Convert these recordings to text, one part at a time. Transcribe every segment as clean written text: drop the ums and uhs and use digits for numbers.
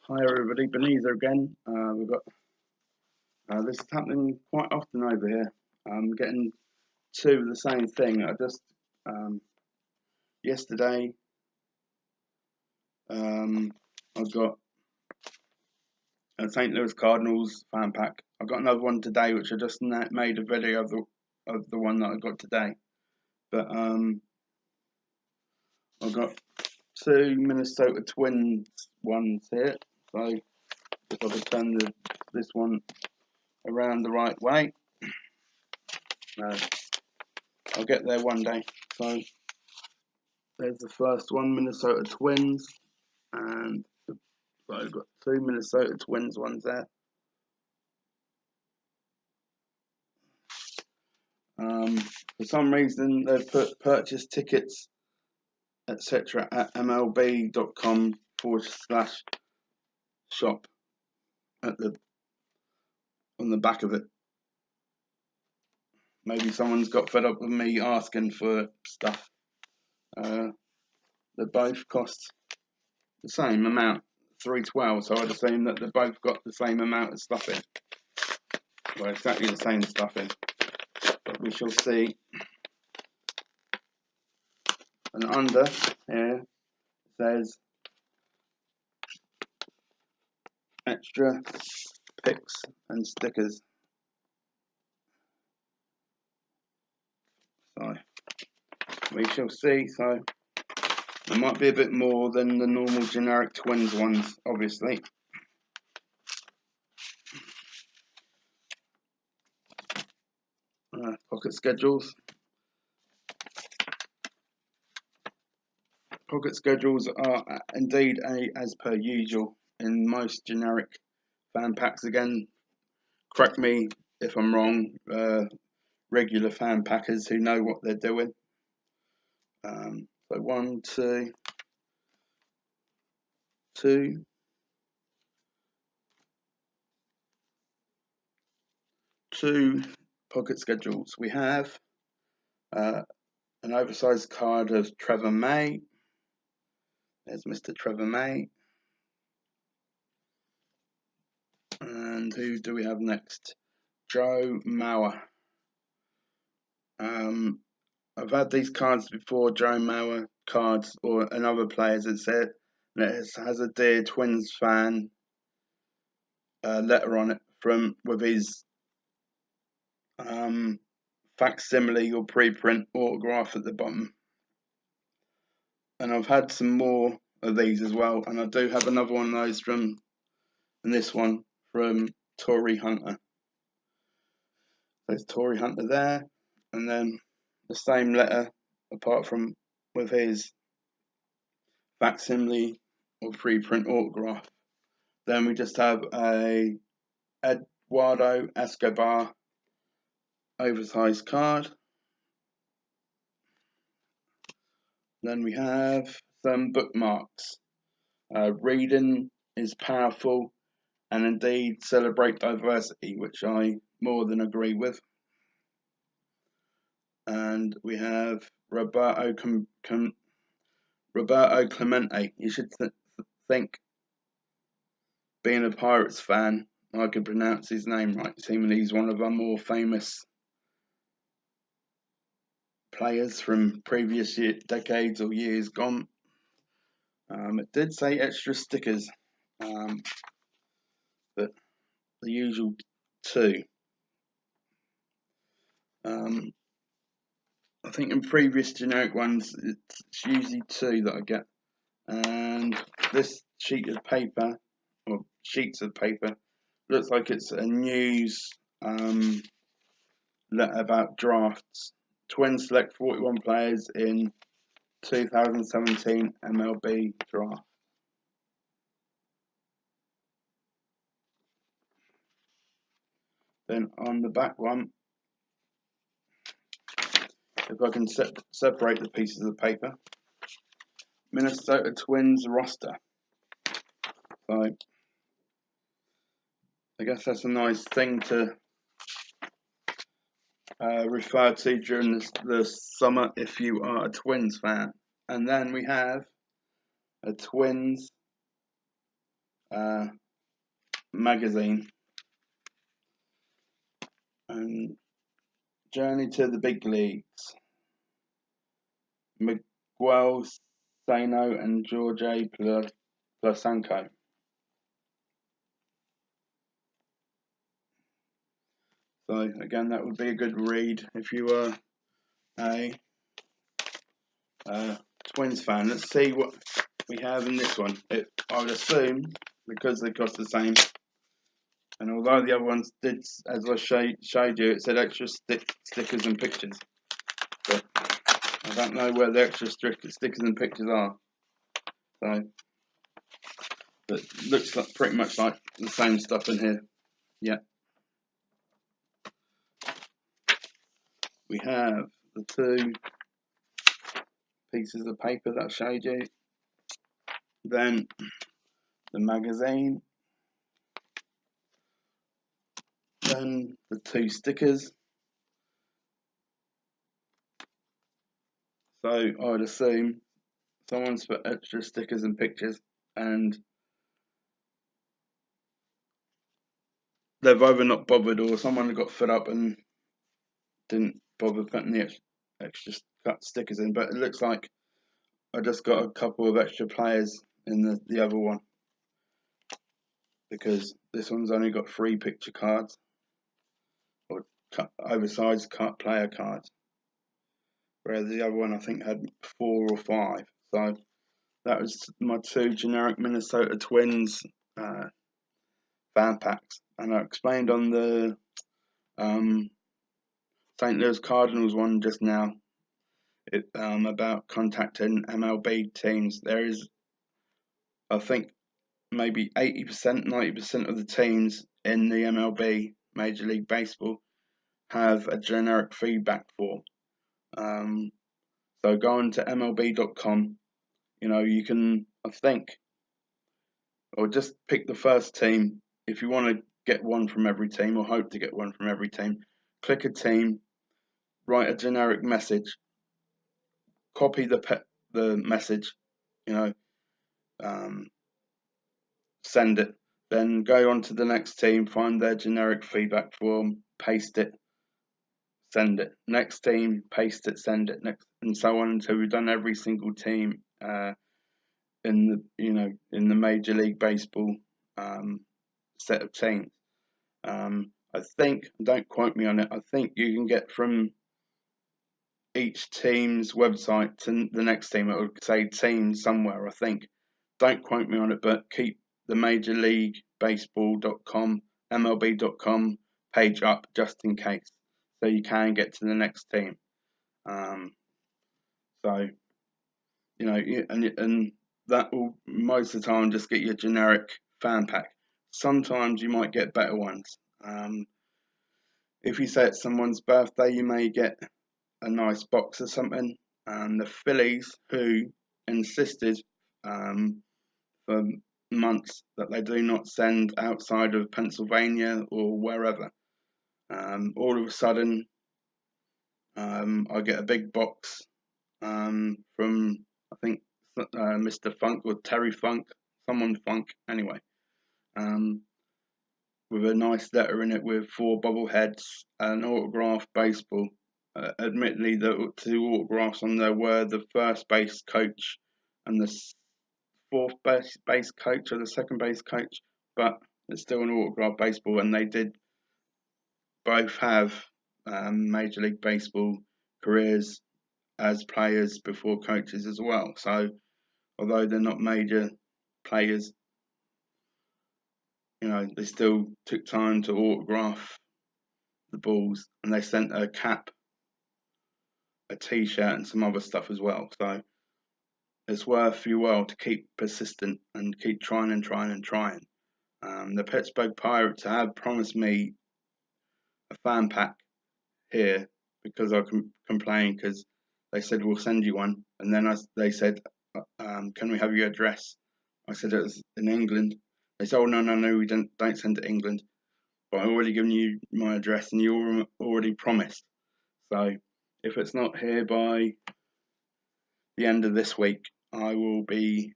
Hi everybody, Benitha again. We've got this is happening quite often over here. I'm getting two of the same thing. I just yesterday I got a St. Louis Cardinals fan pack. I got another one today, which I just made a video of the one that I got today. But I've got two Minnesota Twins ones here. So if I could turn this one around the right way. I'll get there one day. So there's the first one, Minnesota Twins, and so I've got two Minnesota Twins ones there. For some reason, they've put purchase tickets, etc. at MLB.com/shop on the back of it. Maybe someone's got fed up with me asking for stuff. They both cost the same amount, $3.12. So I'd assume that they both got the same amount of stuff in. Well, exactly the same stuff in. But we shall see. And under here says extra picks and stickers. So we shall see. So there might be a bit more than the normal generic Twins ones, obviously. Pocket schedules. Pocket schedules are indeed as per usual in most generic fan packs. Again, correct me if I'm wrong, regular fan packers who know what they're doing. So 1, 2, 2 pocket schedules. We have an oversized card of Trevor May. There's Mr. Trevor May. And who do we have next? Joe Mauer. I've had these cards before, Joe Mauer cards, and other players. It has a Dear Twins fan letter on it with his facsimile or preprint autograph at the bottom. And I've had some more of these as well, and I do have another one of those and this one from Torii Hunter. There's Torii Hunter there, and then the same letter, apart from with his facsimile or preprint autograph. Then we just have a Eduardo Escobar oversized card. Then we have some bookmarks. Reading is powerful, and indeed celebrate diversity, which I more than agree with. And we have Roberto Clemente. You should think, being a Pirates fan, I could pronounce his name right. Seemingly he's one of our more famous players from previous decades or years gone. It did say extra stickers, but the usual 2. I think in previous generic ones, it's usually 2 that I get. And this sheet of paper, or sheets of paper, looks like it's a news letter about drafts. Twins select 41 players in 2017 MLB draft. Then on the back one, if I can separate the pieces of paper, Minnesota Twins roster. So I guess that's a nice thing to refer to during the summer if you are a Twins fan. And then we have a Twins magazine, and Journey to the Big Leagues, Miguel Sano and Jorge Polanco. So again, that would be a good read if you were a Twins fan. Let's see what we have in this one. I would assume, because they cost the same, and although the other ones did, as I showed you, it said extra stickers and pictures, but I don't know where the extra stickers and pictures are. So, but looks like pretty much like the same stuff in here. Yeah. We have the two pieces of paper that I showed you, then the magazine, then the two stickers. So I would assume someone's put extra stickers and pictures, and they've either not bothered or someone got fed up and didn't bother putting the extra stickers in. But it looks like I just got a couple of extra players in the other one, because this one's only got 3 picture cards, or oversized player cards, whereas the other one I think had 4 or 5. So that was my 2 generic Minnesota Twins fan packs, and I explained on the St. Louis Cardinals one just now about contacting MLB teams. There is, I think, maybe 80%, 90% of the teams in the MLB, Major League Baseball, have a generic feedback form. So go on to MLB.com. You can, I think, or just pick the first team. If you want to get one from every team, or hope to get one from every team, click a team, write a generic message, copy the message, send it. Then go on to the next team, find their generic feedback form, paste it, send it. Next team, paste it, send it. Next, and so on until we've done every single team in the Major League Baseball set of teams. I think, don't quote me on it, I think you can get from each team's website to the next team, it would say team somewhere, I think. Don't quote me on it, but keep the Major League Baseball.com, MLB.com page up just in case, so you can get to the next team. So, and that will most of the time just get you a generic fan pack. Sometimes you might get better ones. If you say it's someone's birthday, you may get a nice box or something. The Phillies, who insisted for months that they do not send outside of Pennsylvania or wherever, all of a sudden I get a big box from, I think, Mr. Funk or Terry Funk, someone Funk anyway, with a nice letter in it with 4 bobbleheads, an autographed baseball. Admittedly, the 2 autographs on there were the first base coach and the 4th base coach or the 2nd base coach, but it's still an autographed baseball, and they did both have Major League Baseball careers as players before coaches as well. So although they're not major players, they still took time to autograph the balls, and they sent a cap, a t-shirt, and some other stuff as well. So it's worth your while to keep persistent and keep trying and trying and trying. The Pittsburgh Pirates have promised me a fan pack here, because I complained, because they said we'll send you one, and then they said, can we have your address? I said it was in England. They said, oh no, we don't send to England, but I've already given you my address and you already promised. So if it's not here by the end of this week, I will be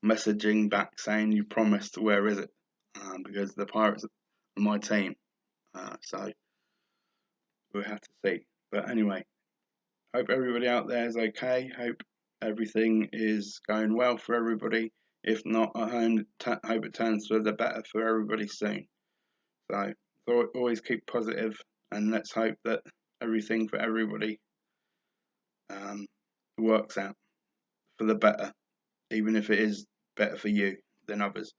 messaging back saying you promised, where is it? Because the Pirates are my team, so we'll have to see. But anyway, hope everybody out there is okay. Hope everything is going well for everybody. If not, I hope it turns for the better for everybody soon. So always keep positive, and let's hope that everything for everybody works out for the better, even if it is better for you than others.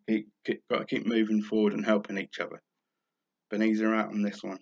Got to keep moving forward and helping each other. Beneza out on this one.